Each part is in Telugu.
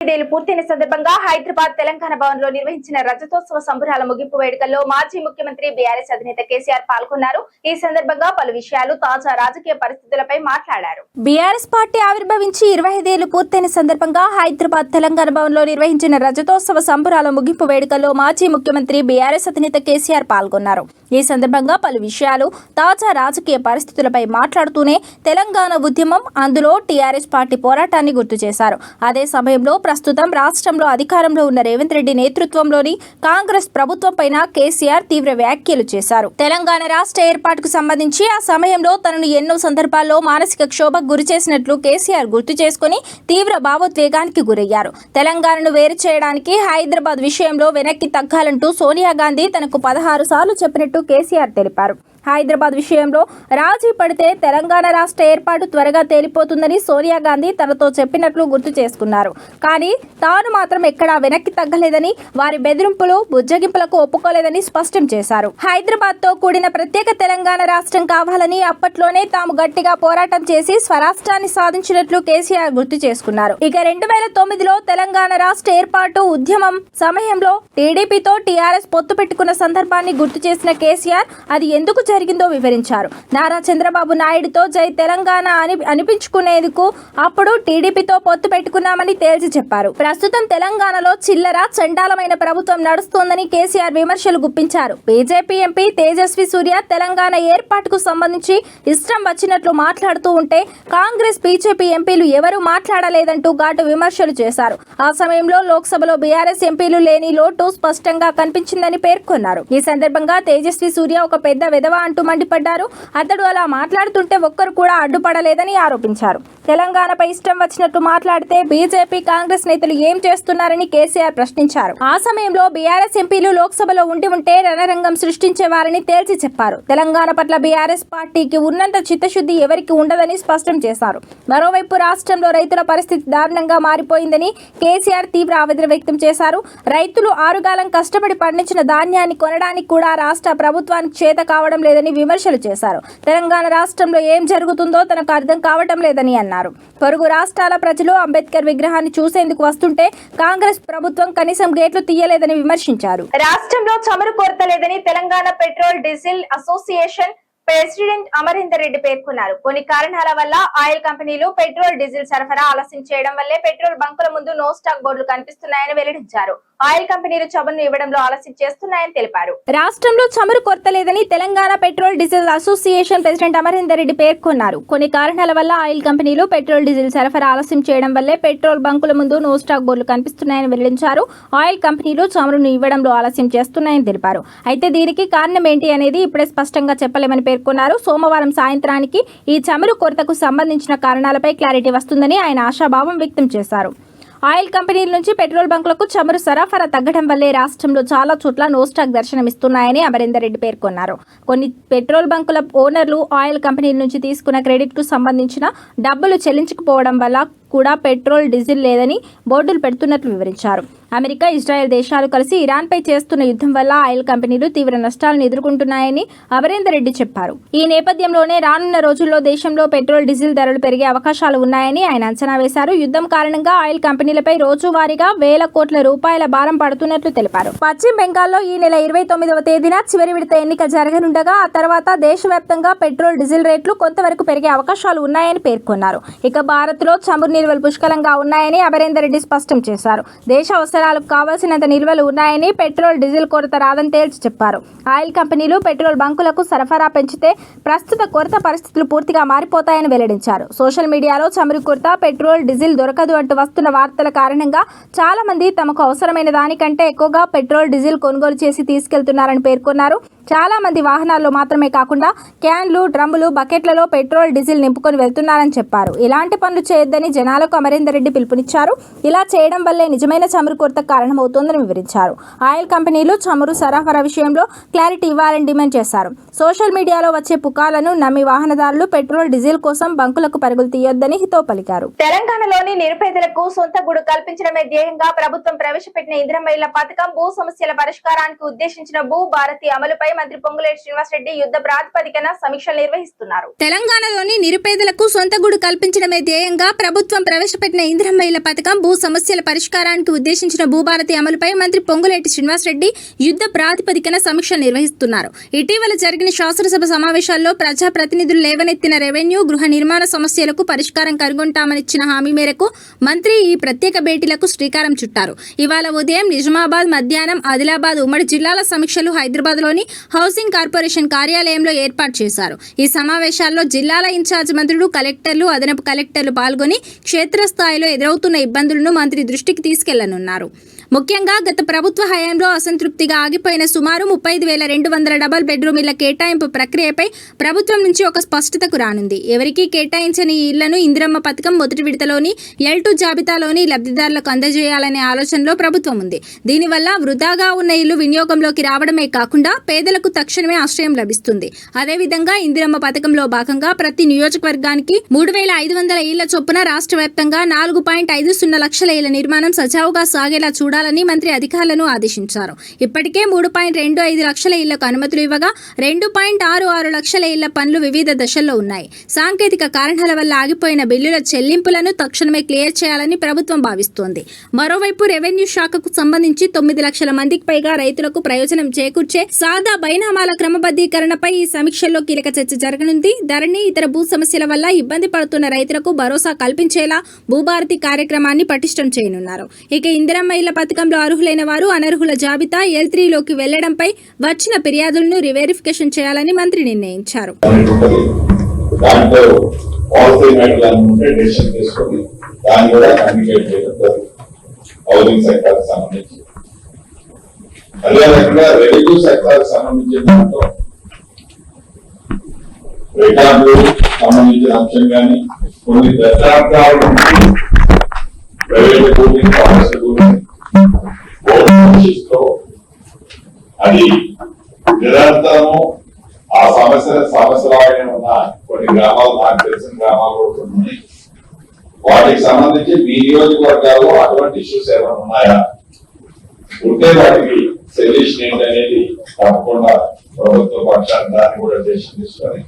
ఇదేళ్లు పూర్తయిన సందర్భంగా హైదరాబాద్ తెలంగాణ భవన్ లో నిర్వహించిన రజతోత్సవ సంబరాల ముగింపు వేడుకల్లో మాజీ ముఖ్యమంత్రి బీఆర్ఎస్ అధినేత కేసీఆర్ పాల్గొన్నారు. ఈ సందర్భంగా పలు విషయాలు, తాజా రాజకీయ పరిస్థితులపై మాట్లాడారు. బీఆర్ఎస్ పార్టీ ఆవిర్భవించి 25 ఏళ్లు పూర్తయిన సందర్భంగా హైదరాబాద్ తెలంగాణ భవన్ లో నిర్వహించిన రజతోత్సవ సంబరాల ముగింపు వేడుకల్లో మాజీ ముఖ్యమంత్రి బీఆర్ఎస్ అధినేత కేసీఆర్ పాల్గొన్నారు. ఈ సందర్భంగా పలు విషయాలు, తాజా రాజకీయ పరిస్థితులపై మాట్లాడుతూనే తెలంగాణ ఉద్యమం, అందులో టీఆర్ఎస్ పార్టీ పోరాటాన్ని గుర్తు చేశారు. అదే సమయంలో ప్రస్తుతం రాష్ట్రంలో అధికారంలో ఉన్న రేవంత్ రెడ్డి నేతృత్వంలోని కాంగ్రెస్ ప్రభుత్వం పైన కేసీఆర్ తీవ్ర వ్యాఖ్యలు చేశారు. తెలంగాణ రాష్ట్ర ఏర్పాటుకు సంబంధించి ఆ సమయంలో తనను ఎన్నో సందర్భాల్లో మానసిక క్షోభకు గురి చేసినట్లు కేసీఆర్ గుర్తు చేసుకుని తీవ్ర భావోద్వేగానికి గురయ్యారు. తెలంగాణను వేరు చేయడానికి హైదరాబాద్ విషయంలో వెనక్కి తగ్గాలంటూ సోనియా గాంధీ తనకు 16 సార్లు చెప్పినట్టు కేసీఆర్ తెలిపారు. హైదరాబాద్ విషయంలో రాజీ పడితే తెలంగాణ రాష్ట్ర ఏర్పాటు త్వరగా తేలిపోతుందని సోనియా గాంధీ తనతో చెప్పినట్లు గుర్తు చేసుకున్నారు. కానీ తాను మాత్రం ఎక్కడా వెనక్కి తగ్గలేదని, వారి బెదిరింపులు, బుజ్జగింపులకు ఒప్పుకోలేదని స్పష్టం చేశారు. హైదరాబాద్ తో కూడిన ప్రత్యేక తెలంగాణ రాష్ట్రం కావాలని అప్పట్లోనే తాము గట్టిగా పోరాటం చేసి స్వరాష్ట్రాన్ని సాధించినట్లు కేసీఆర్ గుర్తు చేసుకున్నారు. ఇక 2009లో తెలంగాణ రాష్ట్ర ఏర్పాటు ఉద్యమం సమయంలో టీడీపీతో టీఆర్ఎస్ పొత్తు పెట్టుకున్న సందర్భాన్ని గుర్తు చేసిన కేసీఆర్ అది ఎందుకు జరిగిందో వివరించారు. నారా చంద్రబాబు నాయుడుతో జై తెలంగాణ అనిపించుకునేందుకు అప్పుడు టీడీపీతో పొత్తు పెట్టుకున్నామని తేల్చి చెప్పారు. ప్రస్తుతం తెలంగాణలో చిల్లర చండాలమైన ప్రభుత్వం నడుస్తోందని కేసీఆర్ విమర్శలు గుప్పించారు. బీజేపీ ఎంపీ తేజస్వి సూర్య తెలంగాణ ఏర్పాటుకు సంబంధించి ఇష్టం వచ్చినట్లు మాట్లాడుతూ ఉంటే కాంగ్రెస్, బీజేపీ ఎంపీలు ఎవరూ మాట్లాడలేదంటూ ఘాటు విమర్శలు చేశారు. ఆ సమయంలో లోక్సభలో బీఆర్ఎస్ ఎంపీలు లేని లోటు స్పష్టంగా కనిపించిందని పేర్కొన్నారు. ఈ సందర్భంగా తేజస్వి సూర్య ఒక పెద్ద విధవ అంటూ మండిపడ్డారు. అతడు అలా మాట్లాడుతుంటే ఒక్కరు కూడా అడ్డుపడలేదని ఆరోపించారు. తెలంగాణపై ఇష్టం వచ్చినట్టు మాట్లాడితే బీజేపీ, కాంగ్రెస్ నేతలు ఏం చేస్తున్నారని కేసీఆర్ ప్రశ్నించారు. ఆ సమయంలో బీఆర్ఎస్ ఎంపీలు లోక్సభలో ఉంటే రణరంగం సృష్టించేవారని తేల్చి చెప్పారు. తెలంగాణ పట్ల బీఆర్ఎస్ పార్టీకి ఉన్నంత చిత్తశుద్ధి ఎవరికి ఉండదని స్పష్టం చేశారు. మరోవైపు రాష్ట్రంలో రైతుల పరిస్థితి దారుణంగా మారిపోయిందని కేసీఆర్ తీవ్ర ఆవేదన వ్యక్తం చేశారు. రైతులు ఆరుగాలం కష్టపడి పండించిన ధాన్యాన్ని కొనడానికి కూడా రాష్ట్ర ప్రభుత్వానికి చేత కావడం లేదని విమర్శలు చేశారు. తెలంగాణ రాష్ట్రంలో ఏం జరుగుతుందో తనకు అర్థం కావటం లేదని అన్నారు. పొరుగు రాష్ట్రాల ప్రజలు అంబేద్కర్ విగ్రహాన్ని చూసేందుకు వస్తుంటే కాంగ్రెస్ ప్రభుత్వం కనీసం గేట్లు తీయలేదని విమర్శించారు. రాష్ట్రంలో చమురు కొరత లేదని Telangana petrol diesel association president Amarinder Reddy పేర్కొన్నారు. కొన్ని కారణాల వల్ల ఆయిల్ కంపెనీలు పెట్రోల్, డీజిల్ సరఫరా ఆలస్యం చేయడం వల్లే పెట్రోల్ బంకుల ముందు నో స్టాక్ బోర్డులు కనిపిస్తున్నాయని వెల్లడించారు. ఆయిల్ కంపెనీలు చమురును ఇవ్వడంలో ఆలస్యం చేస్తున్నాయని తెలిపారు. రాష్ట్రంలో చమురు కొరత లేదని Telangana petrol, diesel association president Amarinder Reddy పేర్కొన్నారు. కొన్ని కారణాల వల్ల ఆయిల్ కంపెనీలు పెట్రోల్, డీజిల్ సరఫరా ఆలస్యం చేయడం వల్లే పెట్రోల్ బంకుల ముందు నో స్టాక్ బోర్డులు కనిపిస్తున్నాయని వెల్లడించారు. ఆయిల్ కంపెనీలు చమురును ఇవ్వడంలో ఆలస్యం చేస్తున్నాయని తెలిపారు. అయితే దీనికి కారణం ఏంటి అనేది ఇప్పుడే స్పష్టంగా చెప్పలేమని పేర్కొన్నారు. సోమవారం సాయంత్రానికి ఈ చమురు కొరతకు సంబంధించిన కారణాలపై క్లారిటీ వస్తుందని ఆయన ఆశాభావం వ్యక్తం చేశారు. ఆయిల్ కంపెనీల నుంచి పెట్రోల్ బంకులకు చమురు సరఫరా తగ్గడం వల్లే రాష్ట్రంలో చాలా చోట్ల నో స్టాక్ దర్శనమిస్తున్నాయని అమరీందర్ రెడ్డి పేర్కొన్నారు. కొన్ని పెట్రోల్ బంకుల ఓనర్లు ఆయిల్ కంపెనీల నుంచి తీసుకున్న క్రెడిట్కు సంబంధించిన డబ్బులు చెల్లించకపోవడం వల్ల కూడా పెట్రోల్, డీజిల్ లేదని బోర్డులు పెడుతున్నట్లు వివరించారు. అమెరికా, ఇజ్రాయెల్ దేశాలు కలిసి ఇరాన్పై చేస్తున్న యుద్ధం వల్ల ఆయిల్ కంపెనీలు తీవ్ర నష్టాలను ఎదుర్కొంటున్నాయని అమరీందర్ రెడ్డి చెప్పారు. ఈ నేపథ్యంలోనే రానున్న రోజుల్లో దేశంలో పెట్రోల్, డీజిల్ ధరలు పెరిగే అవకాశాలు ఉన్నాయని ఆయన అంచనా వేశారు. యుద్ధం కారణంగా ఆయిల్ కంపెనీలపై రోజువారీగా వేల కోట్ల రూపాయల భారం పడుతున్నట్లు తెలిపారు. పశ్చిమ బెంగాల్లో ఈ నెల 29వ తేదీన చివరి విడత ఎన్నిక జరగనుండగా ఆ తర్వాత దేశవ్యాప్తంగా పెట్రోల్, డీజిల్ రేట్లు కొంతవరకు పెరిగే అవకాశాలు ఉన్నాయని పేర్కొన్నారు. ఇక భారత్లో చమురు నిల్వలు పుష్కలంగా ఉన్నాయని అమరీందర్ రెడ్డి స్పష్టం చేశారు. దేశ అవసరాలకు కావాల్సినంత నిల్వలు ఉన్నాయని, పెట్రోల్, డీజిల్ కొరత రాదని తేల్చి చెప్పారు. ఆయిల్ కంపెనీలు పెట్రోల్ బంకులకు సరఫరా పెంచితే ప్రస్తుత కొరత పరిస్థితులు పూర్తిగా మారిపోతాయని వెల్లడించారు. సోషల్ మీడియాలో చమురు కొరత, పెట్రోల్, డీజిల్ దొరకదు అంటూ వస్తున్న వార్తల కారణంగా చాలా మంది తమకు అవసరమైన దానికంటే ఎక్కువగా పెట్రోల్, డీజిల్ కొనుగోలు చేసి తీసుకెళ్తున్నారని పేర్కొన్నారు. చాలా మంది వాహనాల్లో మాత్రమే కాకుండా క్యాన్లు, డ్రమ్ములు, బకెట్లలో పెట్రోల్, డీజిల్ నింపుకొని వెళ్తున్నారని చెప్పారు. ఇలాంటి పనులు చేయొద్దని జనాలకు అమరీందర్ రెడ్డి పిలుపునిచ్చారు. ఇలా చేయడం వల్లే నిజమైన చమురు కొరత కారణమవుతోందని వివరించారు. ఆయిల్ కంపెనీలు చమురు సరఫరా విషయంలో క్లారిటీ ఇవ్వాలని డిమాండ్ చేశారు. సోషల్ మీడియాలో వచ్చే పుకార్లను నమ్మి వాహనదారులు పెట్రోల్, డీజిల్ కోసం బంకులకు పరుగులు తీయొద్దని హితవు పలికారు. తెలంగాణలోని నిరుపేదలకు సొంత గూడు కల్పించడమే ధ్యేయంగా ప్రభుత్వం ప్రవేశపెట్టిన ఇందిరమ్మ ఇళ్ల పథకం భూ సమస్యల పరిష్కారానికి ఉద్దేశించిన భూ భారతి అమలుపై మంత్రి పొంగులేటి శ్రీనివాస్ రెడ్డి యుద్ధ ప్రాతిపదికన సమీక్షలు నిర్వహిస్తున్నారు. తెలంగాణలోని నిరుపేదలకు సొంత గూడు కల్పించడమే ధ్యేయంగా ప్రభుత్వం ప్రభుత్వం ప్రవేశపెట్టిన ఇందిరమ్మ ఇళ్ల పథకం, భూ సమస్యల పరిష్కారానికి ఉద్దేశించిన భూభారతి అమలుపై మంత్రి పొంగులేటి శ్రీనివాసరెడ్డి యుద్ధ ప్రాతిపదికన సమీక్ష నిర్వహిస్తున్నారు. ఇటీవల జరిగిన శాసనసభ సమావేశాల్లో ప్రజాప్రతినిధులు లేవనెత్తిన రెవెన్యూ, గృహ నిర్మాణ సమస్యలకు పరిష్కారం కనుగొంటామనిచ్చిన హామీ మేరకు మంత్రి ఈ ప్రత్యేక భేటీలకు శ్రీకారం చుట్టారు. ఇవాళ ఉదయం నిజామాబాద్, మధ్యాహ్నం ఆదిలాబాద్ ఉమ్మడి జిల్లాల సమీక్షలు హైదరాబాద్లోని హౌసింగ్ కార్పొరేషన్ కార్యాలయంలో ఏర్పాటు చేశారు. ఈ సమావేశాల్లో జిల్లాల ఇన్ఛార్జ్ మంత్రులు, కలెక్టర్లు, అదనపు కలెక్టర్లు పాల్గొని క్షేత్రస్థాయిలో ఎదురవుతున్న ఇబ్బందులను మంత్రి దృష్టికి తీసుకెళ్లనున్నారు. ముఖ్యంగా గత ప్రభుత్వ హయాంలో అసంతృప్తిగా ఆగిపోయిన సుమారు 35,200 డబుల్ బెడ్రూమ్ ఇళ్ల కేటాయింపు ప్రక్రియపై ప్రభుత్వం నుంచి ఒక స్పష్టతకు రానుంది. ఎవరికీ కేటాయించని ఈ ఇళ్లను ఇందిరమ్మ పథకం మొదటి విడతలోని L2 జాబితాలోని లబ్ధిదారులకు అందజేయాలనే ఆలోచనలో ప్రభుత్వం ఉంది. దీనివల్ల వృధాగా ఉన్న ఇల్లు వినియోగంలోకి రావడమే కాకుండా పేదలకు తక్షణమే ఆశ్రయం లభిస్తుంది. అదేవిధంగా ఇందిరమ్మ పథకంలో భాగంగా ప్రతి నియోజకవర్గానికి 3,500 ఇళ్ల చొప్పున రాష్ట్ర వ్యాప్తంగా 4.50 లక్షల ఇళ్ల నిర్మాణం సజావుగా సాగేలా చూడాలని మంత్రి అధికారులను ఆదేశించారు. ఇప్పటికే 3.25 లక్షల ఇళ్లకు అనుమతులు ఇవ్వగా 2.66 లక్షల ఇళ్ల పనులు వివిధ దశల్లో ఉన్నాయి. సాంకేతిక కారణాల వల్ల ఆగిపోయిన బిల్లుల చెల్లింపులను తక్షణమే క్లియర్ చేయాలని ప్రభుత్వం భావిస్తోంది. మరోవైపు రెవెన్యూ శాఖకు సంబంధించి 9 లక్షల మందికి పైగా రైతులకు ప్రయోజనం చేకూర్చే సాదా బైనామాల క్రమబద్ధీకరణపై ఈ సమీక్షల్లో కీలక చర్చ జరగనుంది. ధరణి, ఇతర భూ సమస్యల వల్ల ఇబ్బంది పడుతున్న రైతులకు భరోసా కల్పించేలా భూభారతి కార్యక్రమాన్ని పటిష్టం చేయనున్నారు. ఇక ఇందిరమ్మ ఇళ్ల పథకంలో అర్హులైన వారు అనర్హుల జాబితా L3లోకి వెళ్లడంపై వచ్చిన ఫిర్యాదులను రివెరిఫికేషన్ చేయాలని మంత్రి నిర్ణయించారు. సంబంధించిన అంశం కానీ కొన్ని దశాబ్దాల నుంచి ప్రైవేట్ భూమి, కాంగ్రెస్ భూమి అది నిరంతరము ఆ సమస్యలాగానే ఉన్న కొన్ని గ్రామాలు, నాకు తెలిసిన గ్రామాలు కూడా ఉన్నాయి. వాటికి సంబంధించి మీ నియోజకవర్గాల్లో అటువంటి ఇష్యూస్ ఏమైనా ఉన్నాయా, ఉంటే వాటికి సొల్యూషన్ ఏంటనేది తప్పకుండా ప్రభుత్వ పక్షాన్ని దాన్ని కూడా డెసిషన్ తీసుకొని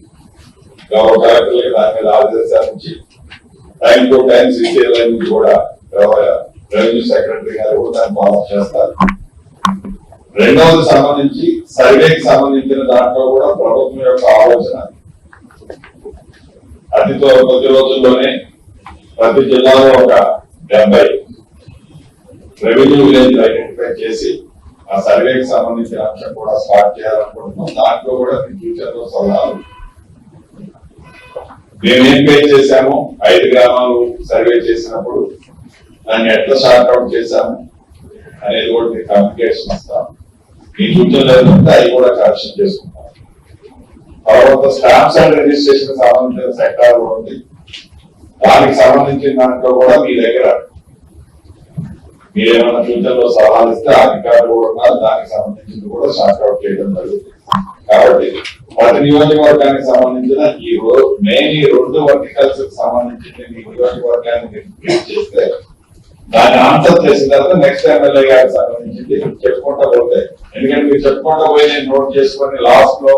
గౌరవ కలెక్టర్లకి దాని మీద ఆదేశాలు ఇచ్చి టైం టు టైం సీసీఎల్ నుంచి కూడా రెవెన్యూ సెక్రటరీ గారు కూడా దాన్ని ఫాలో చేస్తారు. రెండవది సంబంధించి సర్వేకి సంబంధించిన దాంట్లో కూడా ప్రభుత్వం యొక్క ఆలోచన కొద్ది రోజుల్లోనే ప్రతి జిల్లాలో ఒక 70 రెవెన్యూ విలేజ్ ఐడెంటిఫై చేసి ఆ సర్వేకి సంబంధించిన అంశం కూడా స్టార్ట్ చేయాలనుకుంటున్నాం. దాంట్లో కూడా ఫ్యూచర్ లో సలహాలు మేమేం పే చేశాము, 5 గ్రామాలు సర్వే చేసినప్పుడు దాన్ని ఎట్లా షార్ట్అవుట్ చేశాము అనేది కూడా మీకు కమ్యూనికేషన్ ఇస్తాం. మీ సూచనలు ఏదంటే అవి కూడా కరెక్షన్ చేసుకుంటాం. తర్వాత స్టాంప్స్ అండ్ రిజిస్ట్రేషన్ సంబంధించిన సెక్టార్ ఉంది. దానికి సంబంధించిన దాంట్లో కూడా మీ దగ్గర మీరేమైనా సూచనలో సలహాలు ఇస్తే అధికారులు కూడా ఉన్నారు. దానికి సంబంధించింది కూడా షార్ట్అవుట్ చేయడం జరుగుతుంది. కాబట్టి ప్రతి నియోజకవర్గానికి సంబంధించిన ఈ మెయిన్ ఈ 2 వర్టికల్స్ సంబంధించిన మీ నియోజకవర్గాన్ని చేస్తే దాన్ని ఆన్సర్ చేసిన తర్వాత నెక్స్ట్ ఎమ్మెల్యే గారికి సంబంధించింది చెప్పుకుంటా పోతే, ఎందుకంటే మీరు చెప్పుకుంటా పోయి నేను నోట్ చేసుకొని లాస్ట్ లో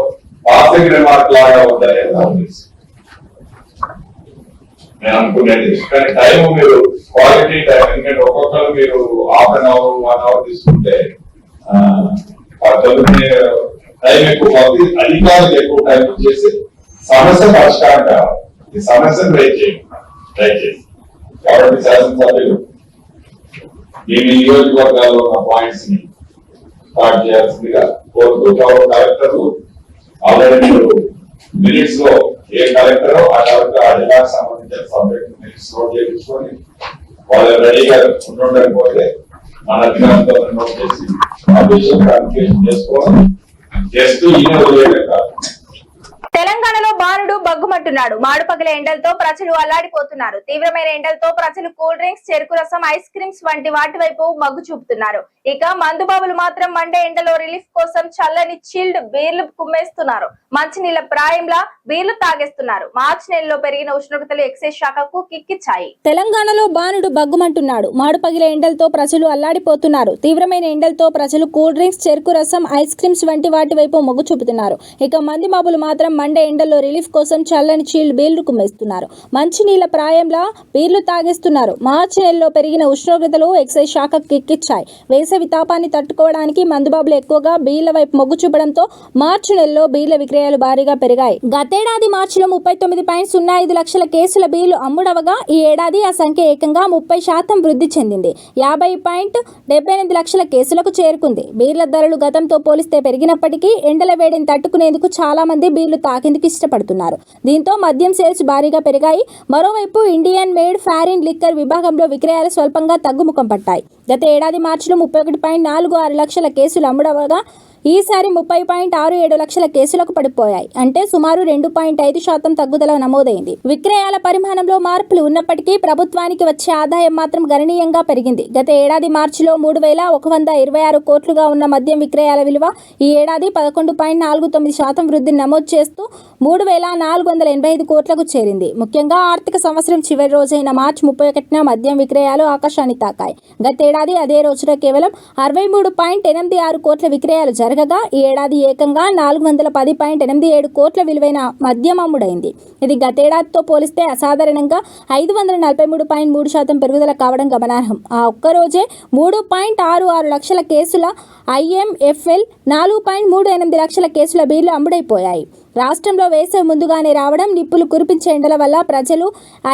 పాసింగ్ రిమార్క్ లాగా అవుతాయని అనిపిస్తుంది నేను అనుకునేది. కానీ టైం మీరు క్వాలిటీ టైం, ఎందుకంటే ఒక్కొక్కరు మీరు ½ an hour 1 hour తీసుకుంటే టైం ఎక్కువ అవుతుంది. అధికారులకు ఎక్కువ టైం ఇచ్చేసి సమస్య పరిష్కారం కావాలి. ఈ సమస్యను రేట్ చేయండి దయచేసి. కాబట్టి శాసనసభ్యులు మీ నియోజకవర్గాల్లో ఉన్న పాయింట్స్ ని స్టార్ట్ చేయాల్సిందిగా కోరుతూ, కలెక్టర్లు ఆల్రెడీ మీరు మినిట్స్ లో ఏ కలెక్టర్ ఆ కలెక్టర్ ఆ జిల్లాకు సంబంధించిన సబ్జెక్ట్ మినిట్స్ నోట్ చేయించుకొని వాళ్ళు రెడీగా ఉండకపోతే మన అధికారులతో నోట్ చేసి ఆ విషయం కమ్యూనికేషన్ చేసుకోవాలి. చేస్తూ ఈయన వదిలేయడం కాదు. తెలంగాణలో బాలుడు బగ్గుమంటున్నాడు. మాడుపగిల ఎండలతో ప్రజలు అల్లాడిపోతున్నారు. తీవ్రమైన ఎండలతో ప్రజలు కూల్ డ్రింక్స్, చెరుకు రసం, ఐస్ క్రీమ్స్ వంటి వాటి వైపు మగ్గు చూపుతున్నారు. ఇక మందుబాబులు మాత్రం మండే ఎండలో రిలీఫ్ కోసం చల్లని చిల్డ్ బీర్లు కుమ్మేస్తున్నారు. మంచినీళ్ల ప్రాయంలా బీర్లు తాగేస్తున్నారు. మార్చి నెలలో పెరిగిన ఉష్ణోగ్రతలు ఎక్సైజ్ శాఖకు కిక్కిచ్చాయి. తెలంగాణలో బాలుడు బగ్గుమంటున్నాడు. మాడుపగిల ఎండలతో ప్రజలు అల్లాడిపోతున్నారు. తీవ్రమైన ఎండలతో ప్రజలు కూల్ డ్రింక్స్, చెరుకు రసం, ఐస్ క్రీమ్స్ వంటి వాటి వైపు మొగ్గు చూపుతున్నారు. ఇక మందుబాబులు మాత్రం మండే ఎండల్లో రిలీఫ్ కోసం చల్లని చీల్డ్ బీర్లు కుమ్మేస్తున్నారు. మంచినీళ్ల ప్రాయంలా బీర్లు తాగేస్తున్నారు. మార్చి నెలలో పెరిగిన ఉష్ణోగ్రతలు ఎక్సైజ్ శాఖకు కిక్కిచ్చాయి. వేసవి తాపాన్ని తట్టుకోవడానికి మందుబాబులు ఎక్కువగా బీర్ల వైపు మొగ్గు చూపడంతో మార్చి నెలలో బీర్ల విక్రయాలు భారీగా పెరిగాయి. గతేడాది మార్చిలో 39.05 లక్షల కేసుల బీర్లు అమ్ముడవగా ఈ ఏడాది ఆ సంఖ్య ఏకంగా 30% వృద్ధి చెందింది. 50.78 లక్షల కేసులకు చేరుకుంది. బీర్ల ధరలు గతంతో పోలిస్తే పెరిగినప్పటికీ ఎండల వేడిని తట్టుకునేందుకు చాలా మంది బీర్లు తాగేందుకు ఇష్టపడుతున్నారు. దీంతో మద్యం సేల్స్ భారీగా పెరిగాయి. మరోవైపు ఇండియన్ మేడ్ ఫారిన్ లిక్కర్ విభాగంలో విక్రయాలు స్వల్పంగా తగ్గుముఖం పట్టాయి. గత ఏడాది మార్చిలో 31.46 లక్షల కేసులు అమ్ముడవగా ఈసారి 30.67 లక్షల కేసులకు పడిపోయాయి. అంటే సుమారు 2.5% తగ్గుదల నమోదైంది. విక్రయాల పరిమాణంలో మార్పులు ఉన్నప్పటికీ ప్రభుత్వానికి వచ్చే ఆదాయం మాత్రం గణనీయంగా పెరిగింది. గత ఏడాది మార్చిలో 3,126 కోట్లుగా ఉన్న మద్యం విక్రయాల విలువ ఈ ఏడాది 11.49% వృద్ధిని నమోదు చేస్తూ 3,485 కోట్లకు చేరింది. ముఖ్యంగా ఆర్థిక సంవత్సరం చివరి రోజైన మార్చి 31న మద్యం విక్రయాలు ఆకాశాన్ని తాకాయి. గతేడాది అదే రోజున కేవలం 63.86 కోట్ల విక్రయాలు జరగగా ఈ ఏడాది ఏకంగా 410.87 కోట్ల విలువైన మద్యం అమ్ముడైంది. ఇది గతేడాదితో పోలిస్తే అసాధారణంగా 543.3% పెరుగుదల కావడం గమనార్హం. ఆ ఒక్కరోజే 3.66 లక్షల కేసుల IMFL, 4.38 లక్షల కేసుల బీర్లు అమ్ముడైపోయాయి. రాష్ట్రంలో వేసవి ముందుగానే రావడం, నిప్పులు కురిపించే ఎండల వల్ల ప్రజలు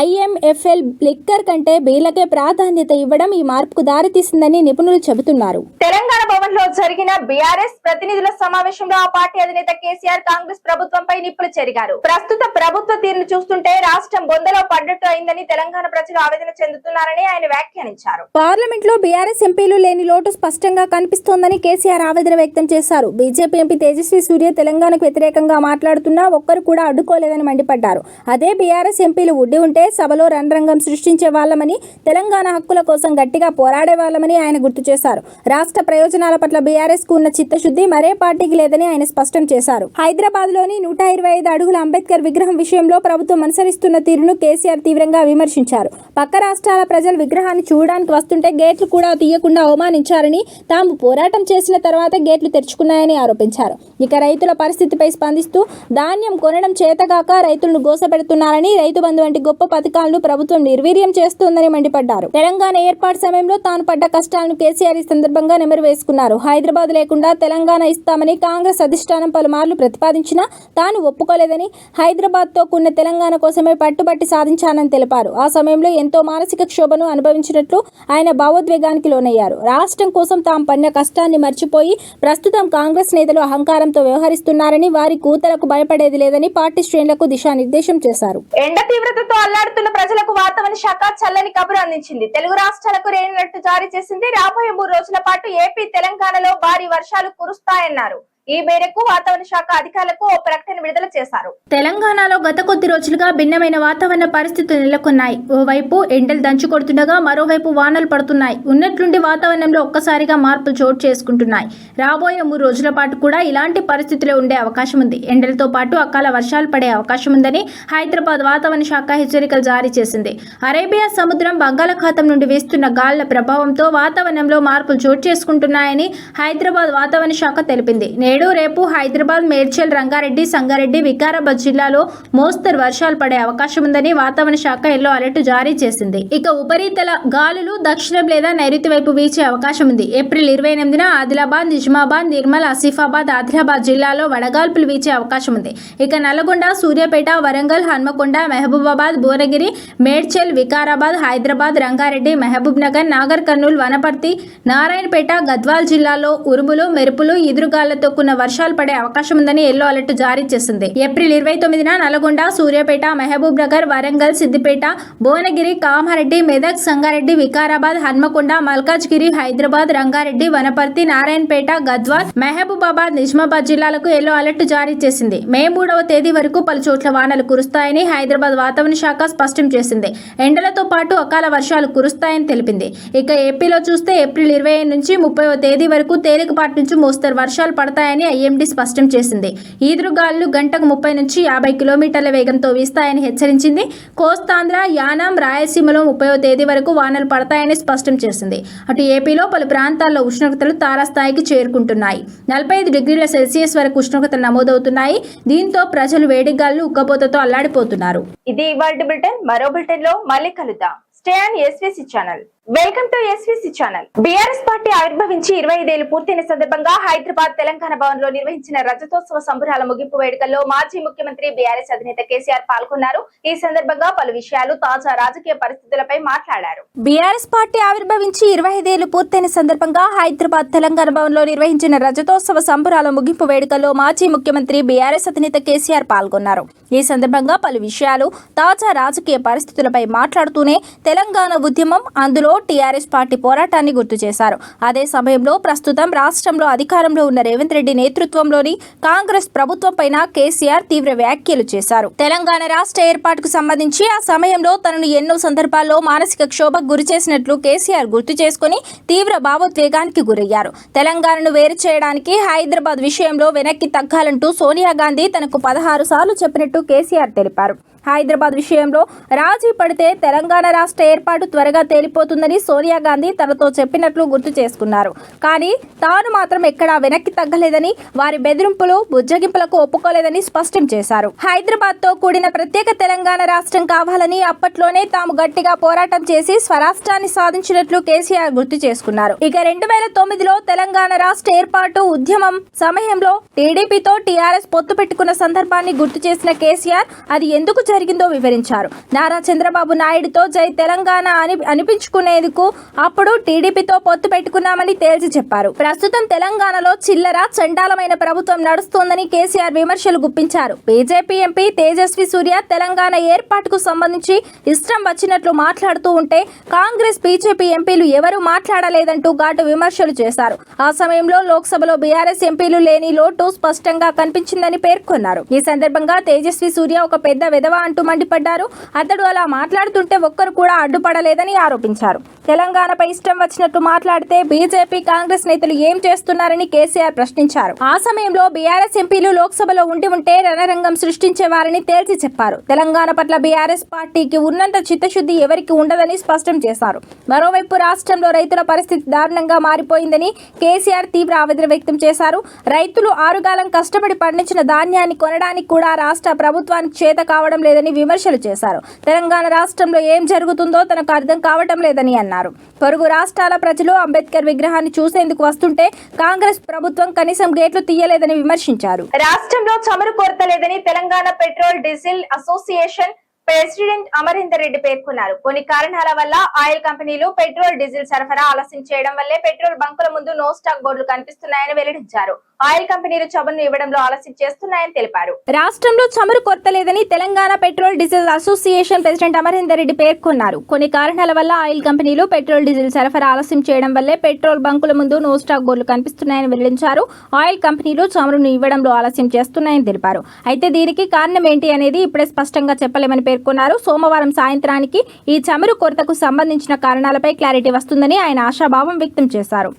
IMFL లిక్కర్ కంటే బీర్లకే ప్రాధాన్యత ఇవ్వడం ఈ మార్పుకు దారితీసిందని నిపుణులు చెబుతున్నారు. తెలంగాణ భవన్ లో జరిగిన బీఆర్ఎస్ ప్రతినిధుల సమావేశంలో ఆ పార్టీ అధినేత కేసీఆర్ కాంగ్రెస్ ప్రభుత్వంపై నిప్పులు చెరిగారు. ప్రస్తుత ప్రభుత్వ తీరును చూస్తుంటే రాష్ట్రం బొందలో పడ్డట్టు అయిందని తెలంగాణ ప్రజలు ఆవేదన చెందుతున్నారని ఆయన వ్యాఖ్యానించారు. పార్లమెంట్ లో బీఆర్ఎస్ ఎంపీలు లేని లోటు స్పష్టంగా కనిపిస్తోందని కేసీఆర్ ఆవేదన వ్యక్తం చేశారు. బీజేపీ ఎంపీ తేజస్వి సూర్య తెలంగాణకు వ్యతిరేకంగా మాట్లాడుతున్నా ఒక్కరు కూడా అడ్డుకోలేదని మండిపడ్డారు. అదే బీఆర్ఎస్ ఎంపీలు ఉండి ఉంటే సభలో రణరంగం సృష్టించే వాళ్ళమని, తెలంగాణ హక్కుల కోసం గట్టిగా పోరాడే వాళ్ళమని ఆయన గుర్తు చేశారు. రాష్ట్ర ప్రయోజనాల పట్ల బీఆర్ఎస్ కు ఉన్న చిత్తశుద్ధి మరే పార్టీకి లేదని ఆయన స్పష్టం చేశారు. హైదరాబాద్ లోని 125 అడుగుల అంబేద్కర్ విగ్రహం విషయంలో ప్రభుత్వం అనుసరిస్తున్న తీరును కేసీఆర్ తీవ్రంగా విమర్శించారు. పక్క రాష్ట్రాల ప్రజలు విగ్రహాన్ని చూడడానికి వస్తుంటే గేట్లు కూడా తీయకుండా అవమానించారని, తాము పోరాటం చేసిన తర్వాత గేట్లు తెరుచుకున్నాయని ఆరోపించారు. ఇక రైతుల పరిస్థితిపై స్పందిస్తూ ధాన్యం కొనడం చేతగాక రైతులను గోసపెడుతున్నారని, రైతు బంధు వంటి గొప్ప పథకాలను ప్రభుత్వం నిర్వీర్యం చేస్తోందని మండిపడ్డారు. తెలంగాణ ఏర్పాటు సమయంలో తాను పడ్డ కష్టాలను కేసీఆర్ ఈ సందర్భంగా నెమరు వేసుకున్నారు. హైదరాబాద్ లేకుండా తెలంగాణ ఇస్తామని కాంగ్రెస్ అధిష్టానం పలుమార్లు ప్రతిపాదించినా తాను ఒప్పుకోలేదని, హైదరాబాద్ తో కూడిన తెలంగాణ కోసమే పట్టుబట్టి సాధించానని తెలిపారు. ఆ సమయంలో ఎంతో మానసిక క్షోభను అనుభవించినట్లు ఆయన భావోద్వేగానికి లోనయ్యారు. రాష్ట్రం కోసం తాము పడిన కష్టాన్ని మర్చిపోయి ప్రస్తుతం కాంగ్రెస్ నేతలు అహంకారంతో వ్యవహరిస్తున్నారని, వారి కూతలకు భయపడేది లేదని పార్టీ శ్రేణులకు దిశానిర్దేశం చేశారు. ఎండ తీవ్రతతో అల్లాడుతున్న ప్రజలకు వాతావరణ శాఖ చల్లని కబురు అందించింది. తెలుగు రాష్ట్రాలకు రేణునట్టు జారీ చేసింది. రాబోయే 3 రోజుల పాటు ఏపీ, తెలంగాణలో భారీ వర్షాలు కురుస్తాయన్నారు. ఈ మేరకు వాతావరణ శాఖ అధికారులకు ఓ ప్రకటన విడుదల చేశారు. తెలంగాణలో గత కొద్ది రోజులుగా భిన్నమైన వాతావరణ పరిస్థితులు నెలకొన్నాయి. ఓవైపు ఎండలు దంచుకొడుతుండగా మరోవైపు వానలు పడుతున్నాయి. ఉన్నట్లుండి వాతావరణంలో ఒక్కసారిగా మార్పులు చోటు చేసుకుంటున్నాయి. రాబోయే 3 రోజుల పాటు కూడా ఇలాంటి పరిస్థితులే ఉండే అవకాశం ఉంది. ఎండలతో పాటు అకాల వర్షాలు పడే అవకాశం ఉందని హైదరాబాద్ వాతావరణ శాఖ హెచ్చరికలు జారీ చేసింది. అరేబియా సముద్రం, బంగాళాఖాతం నుండి వీస్తున్న గాలుల ప్రభావంతో వాతావరణంలో మార్పులు చోటు చేసుకుంటున్నాయని హైదరాబాద్ వాతావరణ శాఖ తెలిపింది. నేడు రేపు హైదరాబాద్, మేడ్చల్, రంగారెడ్డి, సంగారెడ్డి, వికారాబాద్ జిల్లాలో మోస్తరు వర్షాలు పడే అవకాశం ఉందని వాతావరణ శాఖ ఎల్లో అలర్ట్ జారీ చేసింది. ఇక ఉపరితల గాలులు దక్షిణం లేదా నైరుతి వైపు వీచే అవకాశం ఉంది. ఏప్రిల్ 28న ఆదిలాబాద్, నిజామాబాద్, నిర్మల్, ఆసిఫాబాద్, ఆదిలాబాద్ జిల్లాలో వడగాల్పులు వీచే అవకాశం ఉంది. ఇక నల్గొండ, సూర్యాపేట, వరంగల్, హన్మకొండ, మహబూబాబాద్, భువనగిరి, మేడ్చల్, వికారాబాద్, హైదరాబాద్, రంగారెడ్డి, మహబూబ్ నగర్, నాగర్ కర్నూల్, వనపర్తి, నారాయణపేట, గద్వాల్ జిల్లాలో ఉరుములు, మెరుపులు, ఈదురుగాళ్లతో కూడిన వర్షాలు పడే అవకాశం ఉందని ఎల్లో అలర్ట్ జారీ చేసింది. ఏప్రిల్ 29న నల్గొండ, సూర్యాపేట, మహబూబ్ నగర్, వరంగల్, సిద్దిపేట, భువనగిరి, కామారెడ్డి, మెదక్, సంగారెడ్డి, వికారాబాద్, హన్మకొండ, మల్కాజ్గిరి, హైదరాబాద్, రంగారెడ్డి, వనపర్తి, నారాయణపేట, గద్వాల్, మహబూబాబాద్, నిజామాబాద్ జిల్లాలకు ఎల్లో అలర్ట్ జారీ చేసింది. మే 3వ తేదీ వరకు పలు చోట్ల వానలు కురుస్తాయని హైదరాబాద్ వాతావరణ శాఖ స్పష్టం చేసింది. ఎండలతో పాటు అకాల వర్షాలు కురుస్తాయని తెలిపింది. ఇక ఏపీలో చూస్తే ఏప్రిల్ 25 నుంచి 30వ తేదీ వరకు తేలికపాటి నుంచి మోస్తరు వర్షాలు పడతాయని వీస్తాయని ఐఎండీ స్పష్టం చేసింది. ఈదురుగాలులు గంటకు 30 నుంచి 50 కిలోమీటర్ల వేగంతో వీస్తాయని హెచ్చరించింది. కోస్తాంధ్ర, యానాం, రాయలసీమలో 30వ తేదీ వరకు వానలు పడతాయని స్పష్టం చేసింది. అటు ఏపీలో పలు ప్రాంతాల్లో ఉష్ణోగ్రతలు తారాస్థాయికి చేరుకుంటున్నాయి. 45 డిగ్రీల సెల్సియస్ వరకు ఉష్ణోగ్రతలు నమోదవుతున్నాయి. దీంతో ప్రజలు వేడిగాలు ఉక్కబోతతో అల్లాడిపోతున్నారు. ఇది ఇవాల్టి బులెటిన్. మరో బులెటిన్ లో మళ్ళీ కలుద్దాం. Stay on SVC channel. Welcome to SVC channel. BRS party ఆవిర్భవించి 25 ఏళ్లు పూర్తయిన సందర్భంగా హైదరాబాద్ తెలంగాణ భవన్ లో నిర్వహించిన రజతోత్సవ సంబరాల ముగింపు వేడుకల్లో మాజీ ముఖ్యమంత్రి బీఆర్ఎస్ అధినేత కేసీఆర్ పాల్గొన్నారు. ఈ సందర్భంగా పలు విషయాలు, తాజా రాజకీయ పరిస్థితులపై మాట్లాడారు. బీఆర్ఎస్ పార్టీ ఆవిర్భవించి 25 ఏళ్లు పూర్తయిన సందర్భంగా హైదరాబాద్ తెలంగాణ భవన్ లో నిర్వహించిన రజతోత్సవ సంబరాల ముగింపు వేడుకల్లో మాజీ ముఖ్యమంత్రి బీఆర్ఎస్ అధినేత కేసీఆర్ పాల్గొన్నారు. ఈ సందర్భంగా పలు విషయాలు, తాజా రాజకీయ పరిస్థితులపై మాట్లాడుతూనే తెలంగాణ ఉద్యమం, అందులో టీఆర్ఎస్ పార్టీ పోరాటాన్ని గుర్తు చేశారు. అదే సమయంలో ప్రస్తుతం రాష్ట్రంలో అధికారంలో ఉన్న రేవంత్ రెడ్డి నేతృత్వంలోని కాంగ్రెస్ ప్రభుత్వం పైన కేసీఆర్ తీవ్ర వ్యాఖ్యలు చేశారు. తెలంగాణ రాష్ట్ర ఏర్పాటుకు సంబంధించి ఆ సమయంలో తనను ఎన్నో సందర్భాల్లో మానసిక క్షోభకు గురి చేసినట్లు కేసీఆర్ గుర్తు చేసుకుని తీవ్ర భావోద్వేగానికి గురయ్యారు. తెలంగాణను వేరు చేయడానికి హైదరాబాద్ విషయంలో వెనక్కి తగ్గాలంటూ సోనియా గాంధీ తనకు 16 సార్లు చెప్పినట్టు కేసీఆర్ తెలిపారు. హైదరాబాద్ విషయంలో రాజీ పడితే తెలంగాణ రాష్ట్ర ఏర్పాటు త్వరగా తేలిపోతుందని సోనియా గాంధీ తనతో చెప్పినట్లు గుర్తు చేసుకున్నారు. కానీ తాను మాత్రం ఎక్కడా వెనక్కి తగ్గలేదని, వారి బెదిరింపులు, బుజ్జగింపులకు ఒప్పుకోలేదని స్పష్టం చేశారు. హైదరాబాద్ తో కూడిన ప్రత్యేక తెలంగాణ రాష్ట్రం కావాలని అప్పట్లోనే తాము గట్టిగా పోరాటం చేసి స్వరాష్ట్రాన్ని సాధించినట్లు కేసీఆర్ గుర్తు చేసుకున్నారు. ఇక 2009లో తెలంగాణ రాష్ట్ర ఏర్పాటు ఉద్యమం సమయంలో టీడీపీతో టీఆర్ఎస్ పొత్తు పెట్టుకున్న సందర్భాన్ని గుర్తు చేసిన కేసీఆర్ అది ఎందుకు జరిగిందో వివరించారు. నారా చంద్రబాబు నాయుడుతో జై తెలంగాణ అనిపించుకునేందుకు అప్పుడు టీడీపీతో పొత్తు పెట్టుకున్నామని తేల్చి చెప్పారు. ప్రస్తుతం తెలంగాణలో చిల్లర చండాలమైన ప్రభుత్వం నడుస్తోందని కేసీఆర్ విమర్శలు గుప్పించారు. బీజేపీ ఎంపీ తేజస్వి సూర్య తెలంగాణ ఏర్పాటుకు సంబంధించి ఇష్టం వచ్చినట్లు మాట్లాడుతూ ఉంటే కాంగ్రెస్, బీజేపీ ఎంపీలు ఎవరూ మాట్లాడలేదంటూ ఘాటు విమర్శలు చేశారు. ఆ సమయంలో లోక్సభలో బీఆర్ఎస్ ఎంపీలు లేని లోటు స్పష్టంగా కనిపించిందని పేర్కొన్నారు. ఈ సందర్భంగా తేజస్వి సూర్య ఒక పెద్ద విధవ అంటూ మండిపడ్డారు. అతడు అలా మాట్లాడుతుంటే ఒక్కరు కూడా అడ్డుపడలేదని ఆరోపించారు. తెలంగాణపై ఇష్టం వచ్చినట్టు మాట్లాడితే బీజేపీ, కాంగ్రెస్ నేతలు ఏం చేస్తున్నారని కేసీఆర్ ప్రశ్నించారు. ఆ సమయంలో బీఆర్ఎస్ ఎంపీలు లోక్సభలో ఉంటే రణరంగం సృష్టించేవారని తేల్చి చెప్పారు. తెలంగాణ పట్ల బీఆర్ఎస్ పార్టీకి ఉన్నంత చిత్తశుద్ధి ఎవరికి ఉండదని స్పష్టం చేశారు. మరోవైపు రాష్ట్రంలో రైతుల పరిస్థితి దారుణంగా మారిపోయిందని కేసీఆర్ తీవ్ర ఆవేదన వ్యక్తం చేశారు. రైతులు ఆరుగాలం కష్టపడి పండించిన ధాన్యాన్ని కొనడానికి కూడా రాష్ట్ర ప్రభుత్వానికి చేత కావడం లేదని విమర్శలు చేశారు. తెలంగాణ రాష్ట్రంలో ఏం జరుగుతుందో తనకు అర్థం కావటం లేదని అన్నారు. పొరుగు రాష్ట్రాల ప్రజలు అంబేద్కర్ విగ్రహాన్ని చూసేందుకు వస్తుంటే కాంగ్రెస్ ప్రభుత్వం కనీసం గేట్లు తీయలేదని విమర్శించారు. రాష్ట్రంలో చమురు కొరత లేదని Telangana petrol diesel association president Amarinder Reddy పేర్కొన్నారు. కొన్ని కారణాల వల్ల ఆయిల్ కంపెనీలు పెట్రోల్, డీజిల్ సరఫరా ఆలస్యం చేయడం వల్లే పెట్రోల్ బంకుల ముందు నో స్టాక్ బోర్డులు కనిపిస్తున్నాయని వెల్లడించారు. ఆయిల్ కంపెనీలు చమురును ఇవ్వడంలో ఆలస్యం చేస్తున్నాయని తెలిపారు. రాష్ట్రంలో చమురు కొరత లేదని Telangana petrol, diesel association president Amarinder Reddy పేర్కొన్నారు. కొన్ని కారణాల వల్ల ఆయిల్ కంపెనీలు పెట్రోల్, డీజిల్ సరఫరా ఆలస్యం చేయడం వల్లే పెట్రోల్ బంకుల ముందు నో స్టాక్ బోర్డులు కనిపిస్తున్నాయని వెల్లడించారు. ఆయిల్ కంపెనీలు చమురును ఇవ్వడంలో ఆలస్యం చేస్తున్నాయని తెలిపారు. అయితే దీనికి కారణం ఏంటి అనేది ఇప్పుడే స్పష్టంగా చెప్పలేమని పేర్కొన్నారు. సోమవారం సాయంత్రానికి ఈ చమురు కొరతకు సంబంధించిన కారణాలపై క్లారిటీ వస్తుందని ఆయన ఆశాభావం వ్యక్తం చేశారు.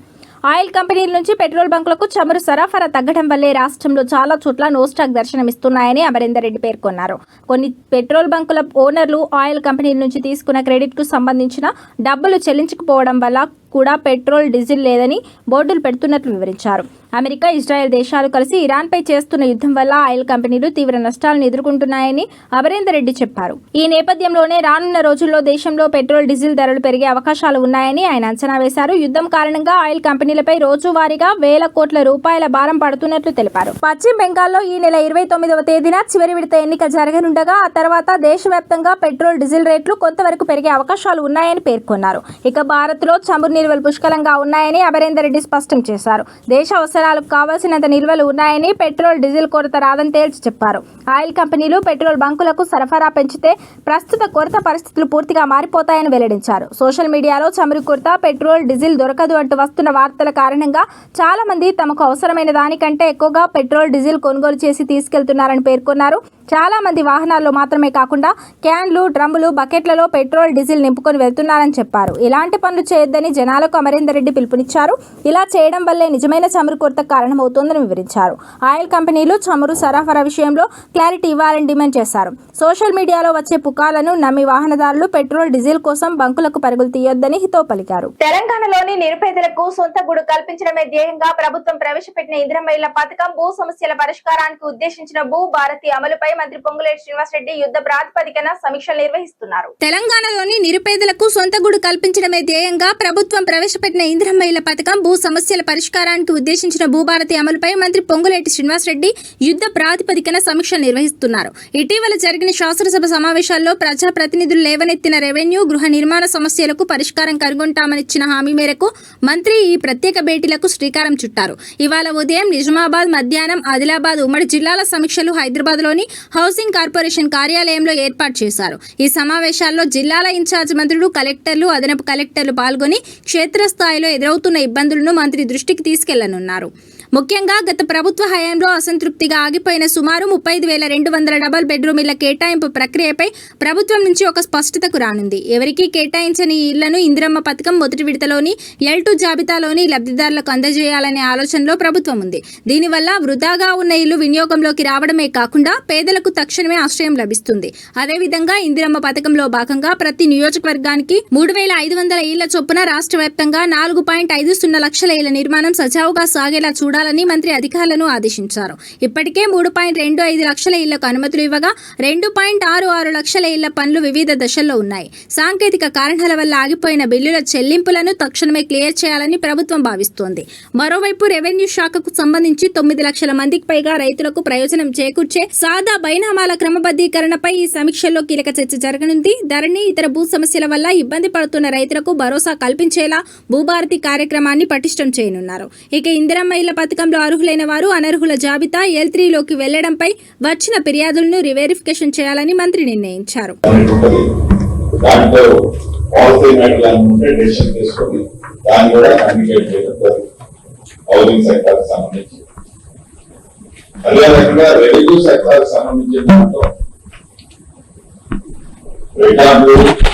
ఆయిల్ కంపెనీల నుంచి పెట్రోల్ బంకులకు చమురు సరఫరా తగ్గడం వల్లే రాష్ట్రంలో చాలా చోట్ల నో స్టాక్ దర్శనమిస్తున్నాయని అమరీందర్ రెడ్డి పేర్కొన్నారు. కొన్ని పెట్రోల్ బంకుల ఓనర్లు ఆయిల్ కంపెనీల నుంచి తీసుకున్న క్రెడిట్కు సంబంధించిన డబ్బులు చెల్లించకపోవడం వల్ల కూడా పెట్రోల్, డీజిల్ లేదని బోర్డులు పెడుతున్నట్లు వివరించారు. అమెరికా, ఇజ్రాయెల్ దేశాలు కలిసి ఇరాన్పై చేస్తున్న యుద్ధం వల్ల ఆయిల్ కంపెనీలు తీవ్ర నష్టాలను ఎదుర్కొంటున్నాయని అమరీందర్ రెడ్డి చెప్పారు. ఈ నేపథ్యంలోనే రానున్న రోజుల్లో దేశంలో పెట్రోల్, డీజిల్ ధరలు పెరిగే అవకాశాలు ఉన్నాయని ఆయన అంచనా వేశారు. యుద్ధం కారణంగా ఆయిల్ కంపెనీలపై రోజువారీగా వేల కోట్ల రూపాయల భారం పడుతున్నట్లు తెలిపారు. పశ్చిమ బెంగాల్లో ఈ నెల 29వ తేదీన చివరి విడత ఎన్నిక జరగనుండగా ఆ తర్వాత దేశవ్యాప్తంగా పెట్రోల్, డీజిల్ రేట్లు కొంతవరకు పెరిగే అవకాశాలు ఉన్నాయని పేర్కొన్నారు. ఇక భారత్లో చమురు నిల్వలు పుష్కలంగా ఉన్నాయని అమరీందర్ రెడ్డి స్పష్టం చేశారు. దేశ అవసరాలకు కావాల్సినంత నిల్వలు ఉన్నాయని, పెట్రోల్, డీజిల్ కొరత రాదని తేల్చి చెప్పారు. ఆయిల్ కంపెనీలు పెట్రోల్ బంకులకు సరఫరా పెంచితే ప్రస్తుత కొరత పరిస్థితులు పూర్తిగా మారిపోతాయని వెల్లడించారు. సోషల్ మీడియాలో చమురు కొరత, పెట్రోల్, డీజిల్ దొరకదు అంటూ వస్తున్న వార్తల కారణంగా చాలా మంది తమకు అవసరమైన దానికంటే ఎక్కువగా పెట్రోల్, డీజిల్ కొనుగోలు చేసి తీసుకెళ్తున్నారని పేర్కొన్నారు. చాలా మంది వాహనాల్లో మాత్రమే కాకుండా క్యాన్లు, డ్రమ్ములు, బకెట్లలో పెట్రోల్, డీజిల్ నింపుకొని వెళ్తున్నారని చెప్పారు. ఇలాంటి పనులు చేయొద్దని జనాలు జనాలకు అమరేందర్ రెడ్డి పిలుపునిచ్చారు. ఇలా చేయడం వల్లే నిజమైన చమురు కొరత కారణమవుతోందని వివరించారు. ఆయిల్ కంపెనీలు చమురు సరఫరా విషయంలో క్లారిటీ ఇవ్వాలని డిమాండ్ చేశారు. సోషల్ మీడియాలో వచ్చే పుకార్లను నమ్మి వాహనదారులు పెట్రోల్ డీజిల్ కోసం బంకులకు పరుగులు తీయొద్దని హితవు పలికారు. తెలంగాణలోని నిరుపేదలకు సొంత గూడు కల్పించడమే ధ్యేయంగా ప్రభుత్వం ప్రవేశపెట్టిన ఇందిరమ్మ ఇళ్ల పథకం భూ సమస్యల పరిష్కారానికి ఉద్దేశించిన భూ భారతి అమలుపై మంత్రి పొంగులేటి శ్రీనివాసరెడ్డి యుద్ధ ప్రాతిపదికన సమీక్షలు నిర్వహిస్తున్నారు. తెలంగాణలోని నిరుపేదలకు సొంత గూడు కల్పించడమే ధ్యేయంగా ప్రభుత్వం ప్రవేశపెట్టిన ఇందిరమ్మ ఇళ్ల పథకం భూ సమస్యల పరిష్కారానికి ఉద్దేశించిన భూభారతి అమలుపై మంత్రి పొంగులేటి శ్రీనివాసరెడ్డి యుద్ధ ప్రాతిపదికన సమీక్షలు నిర్వహిస్తున్నారు. ఇటీవల జరిగిన శాసనసభ సమావేశాల్లో ప్రజాప్రతినిధులు లేవనెత్తిన రెవెన్యూ, గృహ నిర్మాణ సమస్యలకు పరిష్కారం కనుగొంటామనిచ్చిన హామీ మేరకు మంత్రి ఈ ప్రత్యేక భేటీలకు శ్రీకారం చుట్టారు. ఇవాళ ఉదయం నిజామాబాద్, మధ్యాహ్నం ఆదిలాబాద్ ఉమ్మడి జిల్లాల సమీక్షలు హైదరాబాద్లోని హౌసింగ్ కార్పొరేషన్ కార్యాలయంలో ఏర్పాటు చేశారు. ఈ సమావేశాల్లో జిల్లాల ఇన్ఛార్జ్ మంత్రులు, కలెక్టర్లు, అదనపు కలెక్టర్లు పాల్గొని క్షేత్రస్థాయిలో ఎదురవుతున్న ఇబ్బందులను మంత్రి దృష్టికి తీసుకెళ్లనున్నారు. ముఖ్యంగా గత ప్రభుత్వ హయాంలో అసంతృప్తిగా ఆగిపోయిన సుమారు 35,200 డబుల్ బెడ్రూమ్ ఇళ్ల కేటాయింపు ప్రక్రియపై ప్రభుత్వం నుంచి ఒక స్పష్టతకు రానుంది. ఎవరికీ కేటాయించని ఈ ఇళ్లను ఇందిరమ్మ పథకం మొదటి విడతలోని L2 జాబితాలోని లబ్ధిదారులకు అందజేయాలనే ఆలోచనలో ప్రభుత్వం ఉంది. దీనివల్ల వృధాగా ఉన్న ఇల్లు వినియోగంలోకి రావడమే కాకుండా పేదలకు తక్షణమే ఆశ్రయం లభిస్తుంది. అదేవిధంగా ఇందిరమ్మ పథకంలో భాగంగా ప్రతి నియోజకవర్గానికి 3,500 ఇళ్ల చొప్పున రాష్ట్ర వ్యాప్తంగా 4.50 లక్షల ఇళ్ల నిర్మాణం సజావుగా సాగేలా చూడాలని మంత్రి అధికారులను ఆదేశించారు. ఇప్పటికే 3.25 లక్షల ఇళ్లకు అనుమతులు ఇవ్వగా 2.66 లక్షల ఇళ్ల పనులు వివిధ దశల్లో ఉన్నాయి. సాంకేతిక కారణాల వల్ల ఆగిపోయిన బిల్లుల చెల్లింపులను తక్షణమే క్లియర్ చేయాలని ప్రభుత్వం భావిస్తోంది. మరోవైపు రెవెన్యూ శాఖకు సంబంధించి 9 లక్షల మందికి పైగా రైతులకు ప్రయోజనం చేకూర్చే సాదా బైనామాల క్రమబద్ధీకరణపై ఈ సమీక్షల్లో కీలక చర్చ జరగనుంది. ధరణి, ఇతర భూ సమస్యల వల్ల ఇబ్బంది పడుతున్న రైతులకు భరోసా కల్పించేలా భూభారతి కార్యక్రమాన్ని పటిష్టం చేయనున్నారు. ఇక ఇందిరమ్మ ఇళ్ల పథకంలో అర్హులైన వారు అనర్హుల జాబితా L3లోకి వెళ్లడంపై వచ్చిన ఫిర్యాదులను రివెరిఫికేషన్ చేయాలని మంత్రి నిర్ణయించారు.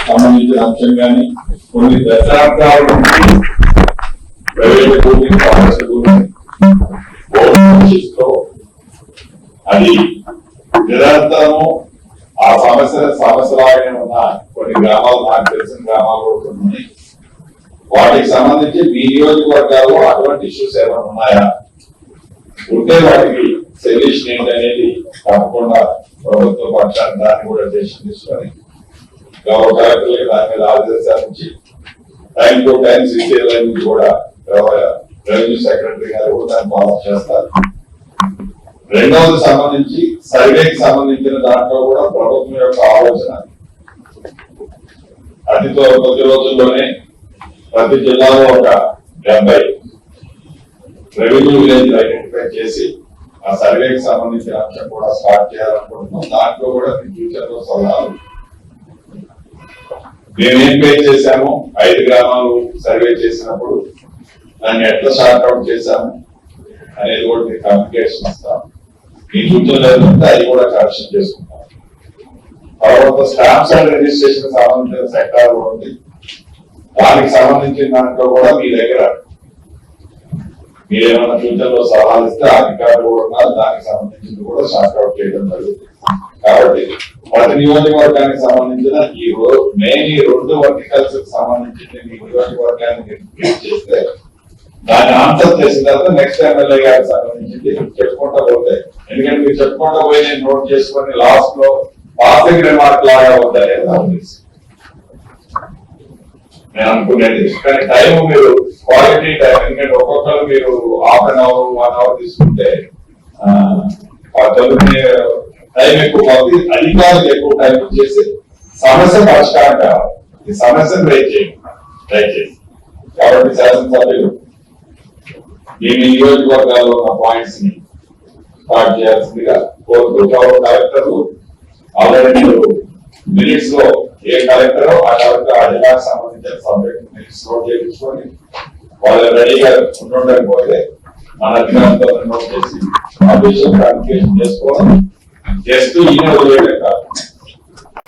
సంబంధించిన అంశం కానీ కొన్ని దశాబ్దాల నుంచి ప్రైవేట్ భూమి, కామర్షియల్ భూమి అది నిరంతరము ఆ సమస్యలాగానే ఉన్న కొన్ని గ్రామాలు, నాకు తెలిసిన గ్రామాలు కూడా ఉన్నాయి. వాటికి సంబంధించి మీ నియోజకవర్గాల్లో అటువంటి ఇష్యూస్ ఏమైనా ఉన్నాయా, ఉంటే వాటికి సొల్యూషన్ ఏంటనేది తప్పకుండా ప్రభుత్వ పక్షాన్ని దాన్ని కూడా డెసిషన్ తీసుకొని గౌరవ కలెక్టర్లకి దాని మీద ఆదేశాలు ఇచ్చి టైం టు టైం సీసీఎల్ నుంచి కూడా రెవెన్యూ సెక్రటరీ గారు కూడా దాన్ని ఫాలో చేస్తారు. రెండవది సంబంధించి సర్వేకి సంబంధించిన దాంట్లో కూడా ప్రభుత్వం యొక్క ఆలోచన అతితో కొద్ది రోజుల్లోనే ప్రతి జిల్లాలో ఒక 70 రెవెన్యూ విలేజ్ ఐడెంటిఫై చేసి ఆ సర్వేకి సంబంధించిన అంశం కూడా స్టార్ట్ చేయాలనుకుంటున్నాం. దాంట్లో కూడా ఫ్యూచర్ లో సలహాలు మేమేం పే చేశాము, 5 గ్రామాలు సర్వే చేసినప్పుడు దాన్ని ఎట్లా షార్ట్అవుట్ చేశాము అనేది కూడా మీకు కమ్యూనికేషన్ ఇస్తాం. మీ సూచనలు ఏదంటే అది కూడా కరెక్షన్ చేసుకుంటాం. తర్వాత స్టాంప్స్ అండ్ రిజిస్ట్రేషన్ సంబంధించిన సెక్టార్ ఉంది. దానికి సంబంధించిన దాంట్లో కూడా మీ దగ్గర మీరేమైనా సూచనలో సలహాలు ఇస్తే అధికారులు కూడా ఉన్నారు. దానికి సంబంధించింది కూడా షార్ట్అవుట్ చేయడం జరుగుతుంది. కాబట్టి ప్రతి నియోజకవర్గానికి సంబంధించిన ఈ మెయిన్ ఈ 2 వర్టికల్స్ సంబంధించిన మీ నియోజకవర్గాన్ని చేస్తే దాన్ని ఆన్సర్ చేసిన తర్వాత నెక్స్ట్ ఎమ్మెల్యే గారికి సంబంధించింది చెప్పుకుంటా పోతే, ఎందుకంటే మీరు చెప్పుకుంటా పోయి నేను నోట్ చేసుకొని లాస్ట్ లో పాసింగ్ రిమార్క్ లాగా అవుతాయని నాకు తెలుసు. నేను అనుకునేది కానీ టైం మీరు క్వాలిటీ టైం, ఎందుకంటే ఒక్కొక్కరు మీరు ½ an hour 1 hour తీసుకుంటే టైం ఎక్కువ అవుతుంది. అధికారులకు ఎక్కువ టైం ఇచ్చేసి సమస్య పరిష్కారం కావాలి. ఈ సమస్యను రేట్ చేయండి దయచేసి. కాబట్టి శాసనసభ్యులు మీ నియోజకవర్గాల్లో ఉన్న పాయింట్స్ ని స్టార్ట్ చేయాల్సిందిగా కోరుతూ కలెక్టర్లు ఆల్రెడీ మినిట్స్ లో ఏ కలెక్టర్ ఆ కలెక్టర్ ఆ జిల్లాకు సంబంధించిన సబ్జెక్ట్ మినిట్స్ నోట్ చేయించుకొని వాళ్ళు రెడీగా ఉండకపోతే మన అధికారులతో నోట్ చేసి ఆ విషయం కమ్యూనికేషన్ చేసుకోవడం చేస్తూ ఈయన వదిలేయడం కాదు.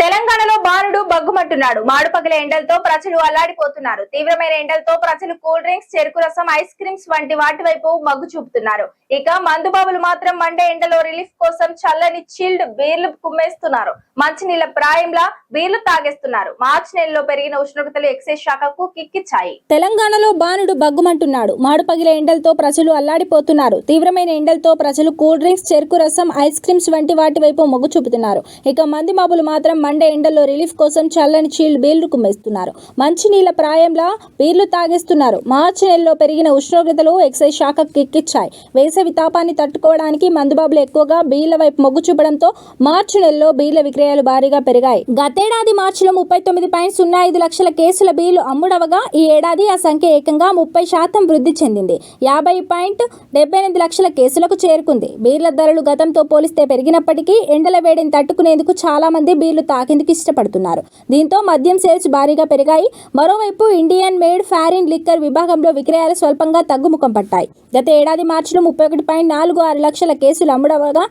తెలంగాణలో బాలుడు బగ్గుమంటున్నాడు. మాడుపగిల ఎండలతో ప్రజలు అల్లాడిపోతున్నారు. తీవ్రమైన ఎండలతో ప్రజలు కూల్ డ్రింక్స్, చెరుకు రసం, ఐస్ క్రీమ్స్ వంటి వాటి వైపు మగ్గు చూపుతున్నారు. ఇక మందుబాబులు మాత్రం మండే ఎండలో రిలీఫ్ కోసం చల్లని చిల్డ్ బీర్లు కుమ్మేస్తున్నారు. మంచినీళ్ల ప్రాయంలా బీర్లు తాగేస్తున్నారు. మార్చి నెలలో పెరిగిన ఉష్ణోగ్రతలు ఎక్సైజ్ శాఖకు కిక్కిచ్చాయి. తెలంగాణలో బాలుడు బగ్గుమంటున్నాడు. మాడుపగిల ఎండలతో ప్రజలు అల్లాడిపోతున్నారు. తీవ్రమైన ఎండలతో ప్రజలు కూల్ డ్రింక్స్, చెరుకు రసం, ఐస్ క్రీమ్స్ వంటి వాటి వైపు మొగ్గు చూపుతున్నారు. ఇక మందుబాబులు మాత్రం మండే ఎండల్లో రిలీఫ్ కోసం చల్లని చీల్డ్ బీర్లు కుమ్మేస్తున్నారు. మంచినీళ్ల ప్రాయంలా బీర్లు తాగేస్తున్నారు. మార్చి నెలలో పెరిగిన ఉష్ణోగ్రతలు ఎక్సైజ్ శాఖకు కిక్కిచ్చాయి. వేసవి తాపాన్ని తట్టుకోవడానికి మందుబాబులు ఎక్కువగా బీర్ల వైపు మొగ్గు చూపడంతో మార్చి నెలలో బీర్ల విక్రయాలు భారీగా పెరిగాయి. గతేడాది మార్చిలో 39.05 లక్షల కేసుల బీర్లు అమ్ముడవగా ఈ ఏడాది ఆ సంఖ్య ఏకంగా 30% వృద్ధి చెందింది. 50.78 లక్షల కేసులకు చేరుకుంది. బీర్ల ధరలు గతంతో పోలిస్తే పెరిగినప్పటికీ ఎండల వేడిని తట్టుకునేందుకు చాలా మంది బీర్లు తాగేందుకు ఇష్టపడుతున్నారు. దీంతో మద్యం సేల్స్ భారీగా పెరిగాయి. మరోవైపు ఇండియన్ మేడ్ ఫారిన్ లిక్కర్ విభాగంలో విక్రయాలు స్వల్పంగా తగ్గుముఖం పట్టాయి. గత ఏడాది మార్చిలో 31.46 లక్షల కేసులు అమ్ముడవగా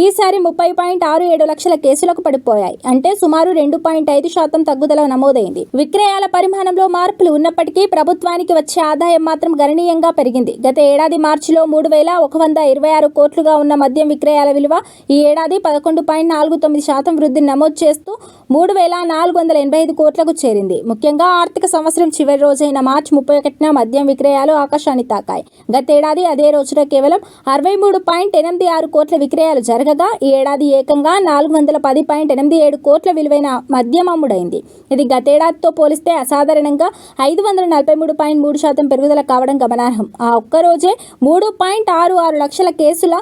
ఈసారి 30.67 లక్షల కేసులకు పడిపోయాయి. అంటే సుమారు 2.5% తగ్గుదల నమోదైంది. విక్రయాల పరిమాణంలో మార్పులు ఉన్నప్పటికీ ప్రభుత్వానికి వచ్చే ఆదాయం మాత్రం గణనీయంగా పెరిగింది. గత ఏడాది మార్చిలో 3,126 కోట్లుగా ఉన్న మద్యం విక్రయాల విలువ ఈ ఏడాది 11.49% వృద్ధిని నమోదు చేస్తూ 3,485 కోట్లకు చేరింది. ముఖ్యంగా ఆర్థిక సంవత్సరం చివరి రోజైన మార్చి 31న మద్యం విక్రయాలు ఆకాశాన్ని తాకాయి. గతేడాది అదే రోజున కేవలం 63.86 కోట్ల విక్రయాలు జరగగా ఈ ఏడాది ఏకంగా 410.87 కోట్ల విలువైన మద్యం అమ్ముడైంది. ఇది గతేడాదితో పోలిస్తే అసాధారణంగా 543.3% పెరుగుదల కావడం గమనార్హం. ఆ ఒక్కరోజే 3.66 లక్షల కేసుల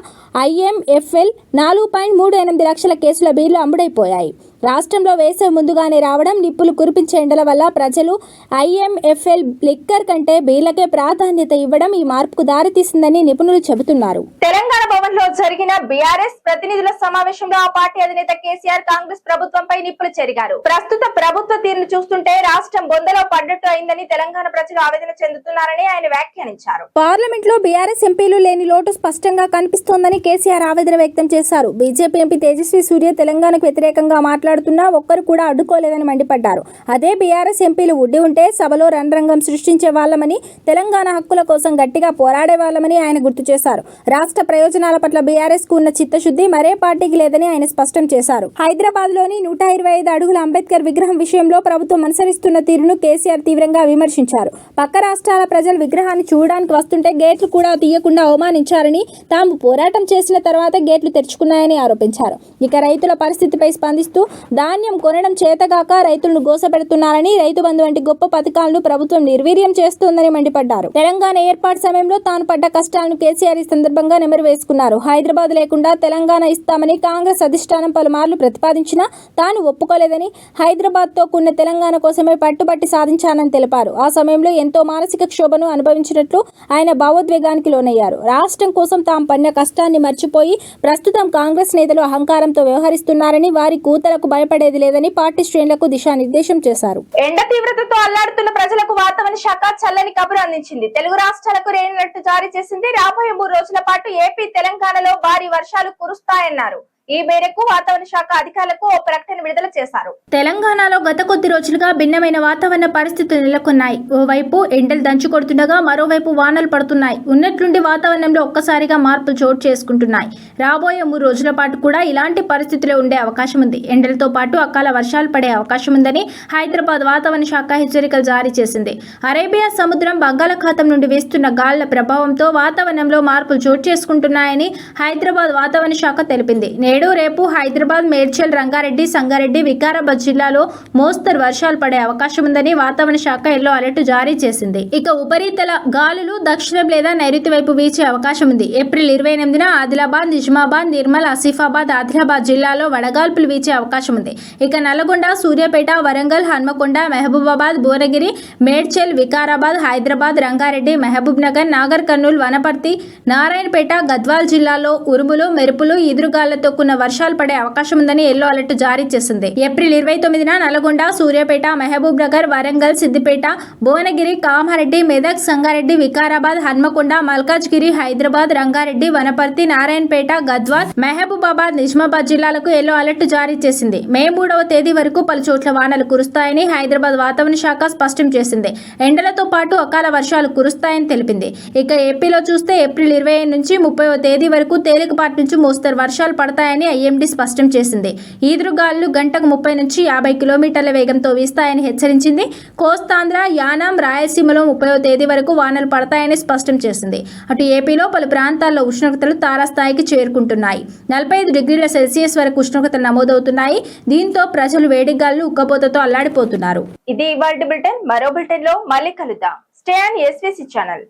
IMFL, 4.38 లక్షల కేసుల బీర్లు అమ్ముడైపోయాయి. రాష్ట్రంలో వేసవి ముందుగానే రావడం, నిప్పులు కురిపించే ఎండల వల్ల ప్రజలు IMFL లిక్కర్ కంటే బీర్లకే ప్రాధాన్యత ఇవ్వడం ఈ మార్పుకు దారితీసిందని నిపుణులు చెబుతున్నారు. తెలంగాణ భవన్ లో జరిగిన బీఆర్ఎస్ ప్రతినిధుల సమావేశంలో ఆ పార్టీ అధినేత కేసీఆర్ కాంగ్రెస్ ప్రభుత్వంపై నిప్పులు చెరిగారు. ప్రస్తుత ప్రభుత్వ తీరును చూస్తుంటే రాష్ట్రం బొందలో పడ్డట్టు అయిందని తెలంగాణ ప్రజలు ఆవేదన చెందుతున్నారని ఆయన వ్యాఖ్యానించారు. పార్లమెంట్ లో బీఆర్ఎస్ ఎంపీలు లేని లోటు స్పష్టంగా కనిపిస్తోందని కేసీఆర్ ఆవేదన వ్యక్తం చేశారు. బీజేపీ ఎంపీ తేజస్వి సూర్య తెలంగాణకు వ్యతిరేకంగా మాట్లాడుతున్నా ఒక్కరు కూడా అడ్డుకోలేదని మండిపడ్డారు. అదే బీఆర్ఎస్ ఎంపీలు ఉండి ఉంటే సభలో రణరంగం సృష్టించే వాళ్లమని, తెలంగాణ హక్కుల కోసం గట్టిగా పోరాడే వాళ్లమని ఆయన గుర్తు చేశారు. రాష్ట్ర ప్రయోజనాల పట్ల బీఆర్ఎస్ కు ఉన్న చిత్తశుద్ధి మరే పార్టీకి లేదని ఆయన స్పష్టం చేశారు. హైదరాబాద్ లోని 125 అడుగుల అంబేద్కర్ విగ్రహం విషయంలో ప్రభుత్వం అనుసరిస్తున్న తీరును కేసీఆర్ తీవ్రంగా విమర్శించారు. పక్క రాష్ట్రాల ప్రజలు విగ్రహాన్ని చూడడానికి వస్తుంటే గేట్లు కూడా తీయకుండా అవమానించారని, తాము పోరాటం చేసిన తర్వాత గేట్లు తెరుచుకున్నాయని ఆరోపించారు. ఇక రైతుల పరిస్థితిపై స్పందిస్తూ ధాన్యం కొనడం చేతగాక రైతులను గోసపెడుతున్నారని, రైతు బంధు వంటి గొప్ప పథకాలను ప్రభుత్వం నిర్వీర్యం చేస్తోందని మండిపడ్డారు. తెలంగాణ ఏర్పాటు సమయంలో తాను పడ్డ కష్టాలను కేసీఆర్ ఈ సందర్భంగా నెమరు వేసుకున్నారు. హైదరాబాద్ లేకుండా తెలంగాణ ఇస్తామని కాంగ్రెస్ అధిష్టానం పలుమార్లు ప్రతిపాదించినా తాను ఒప్పుకోలేదని, హైదరాబాద్ తో కూడిన తెలంగాణ కోసమే పట్టుబట్టి సాధించానని తెలిపారు. ఆ సమయంలో ఎంతో మానసిక క్షోభను అనుభవించినట్లు ఆయన భావోద్వేగానికి లోనయ్యారు. రాష్ట్రం కోసం తాము పడిన కష్టాన్ని మర్చిపోయి ప్రస్తుతం కాంగ్రెస్ నేతలు అహంకారంతో వ్యవహరిస్తున్నారని, వారి కూతలకు భయపడేది లేదని పార్టీ శ్రేణులకు దిశానిర్దేశం చేశారు. ఎండ తీవ్రతతో అల్లాడుతున్న ప్రజలకు వాతావరణ శాఖ చల్లని కబురు అందించింది. తెలుగు రాష్ట్రాలకు రేణునట్టు జారీ చేసింది. రాబోయే 3 రోజుల పాటు ఏపీ, తెలంగాణలో భారీ వర్షాలు కురుస్తాయన్నారు. ఈ మేరకు వాతావరణ శాఖ అధికారులకు ఓ ప్రకటన విడుదల చేశారు. తెలంగాణలో గత కొద్ది రోజులుగా భిన్నమైన వాతావరణ పరిస్థితులు నెలకొన్నాయి. ఓవైపు ఎండలు దంచుకొడుతుండగా మరోవైపు వానలు పడుతున్నాయి. ఉన్నట్లుండి వాతావరణంలో ఒక్కసారిగా మార్పులు చోటు చేసుకుంటున్నాయి. రాబోయే 3 రోజుల పాటు కూడా ఇలాంటి పరిస్థితులే ఉండే అవకాశం ఉంది. ఎండలతో పాటు అకాల వర్షాలు పడే అవకాశం ఉందని హైదరాబాద్ వాతావరణ శాఖ హెచ్చరికలు జారీ చేసింది. అరేబియా సముద్రం, బంగాళాఖాతం నుండి వీస్తున్న గాలుల ప్రభావంతో వాతావరణంలో మార్పులు చోటు చేసుకుంటున్నాయని హైదరాబాద్ వాతావరణ శాఖ తెలిపింది. నేడు రేపు హైదరాబాద్, మేడ్చల్, రంగారెడ్డి, సంగారెడ్డి, వికారాబాద్ జిల్లాలో మోస్తరు వర్షాలు పడే అవకాశం ఉందని వాతావరణ శాఖ ఎల్లో అలర్ట్ జారీ చేసింది. ఇక ఉపరితల గాలులు దక్షిణం లేదా నైరుతి వైపు వీచే అవకాశం ఉంది. ఏప్రిల్ 28న ఆదిలాబాద్, నిజామాబాద్, నిర్మల్, ఆసిఫాబాద్, ఆదిలాబాద్ జిల్లాలో వడగాల్పులు వీచే అవకాశం ఉంది. ఇక నల్గొండ, సూర్యాపేట, వరంగల్, హన్మకొండ, మహబూబాబాద్, భువనగిరి, మేడ్చల్, వికారాబాద్, హైదరాబాద్, రంగారెడ్డి, మహబూబ్ నగర్, నాగర్ కర్నూల్, వనపర్తి, నారాయణపేట, గద్వాల్ జిల్లాలో ఉరుములు, మెరుపులు, ఈదురుగాళ్లతో కూడిన మోస్తున్న వర్షాలు పడే అవకాశం ఉందని ఎల్లో అలర్ట్ జారీ చేసింది. ఏప్రిల్ 29న నల్గొండ, సూర్యాపేట, మహబూబ్ నగర్, వరంగల్, సిద్దిపేట, భువనగిరి, కామారెడ్డి, మెదక్, సంగారెడ్డి, వికారాబాద్, హన్మకొండ, మల్కాజ్గిరి, హైదరాబాద్, రంగారెడ్డి, వనపర్తి, నారాయణపేట, గద్వాల్, మహబూబాబాద్, నిజామాబాద్ జిల్లాలకు ఎల్లో అలర్ట్ జారీ చేసింది. మే 3వ తేదీ వరకు పలు చోట్ల వానలు కురుస్తాయని హైదరాబాద్ వాతావరణ శాఖ స్పష్టం చేసింది. ఎండలతో పాటు అకాల వర్షాలు కురుస్తాయని తెలిపింది. ఇక ఏపీలో చూస్తే ఏప్రిల్ 25 నుంచి 30వ తేదీ వరకు తేలికపాటి నుంచి మోస్తరు వర్షాలు పడతాయని ఐఎండీ స్పష్టం చేసింది. ఈదురుగాలులు గంటకు 30 నుంచి 50 కిలోమీటర్ల వేగంతో వీస్తాయని హెచ్చరించింది. కోస్తాంధ్ర, యానాం, రాయలసీమలో 30వ తేదీ వరకు వానలు పడతాయని స్పష్టం చేసింది. అటు ఏపీలో పలు ప్రాంతాల్లో ఉష్ణోగ్రతలు తారాస్థాయికి చేరుకుంటున్నాయి. 45 డిగ్రీల సెల్సియస్ వరకు ఉష్ణోగ్రతలు నమోదవుతున్నాయి. దీంతో ప్రజలు వేడిగాలు ఉక్కబోతతో అల్లాడిపోతున్నారు. ఇది ఇవాల్టి బులెటిన్. మరో బులెటిన్ లో మళ్ళీ కలుద్దాం. Stay on SVC channel.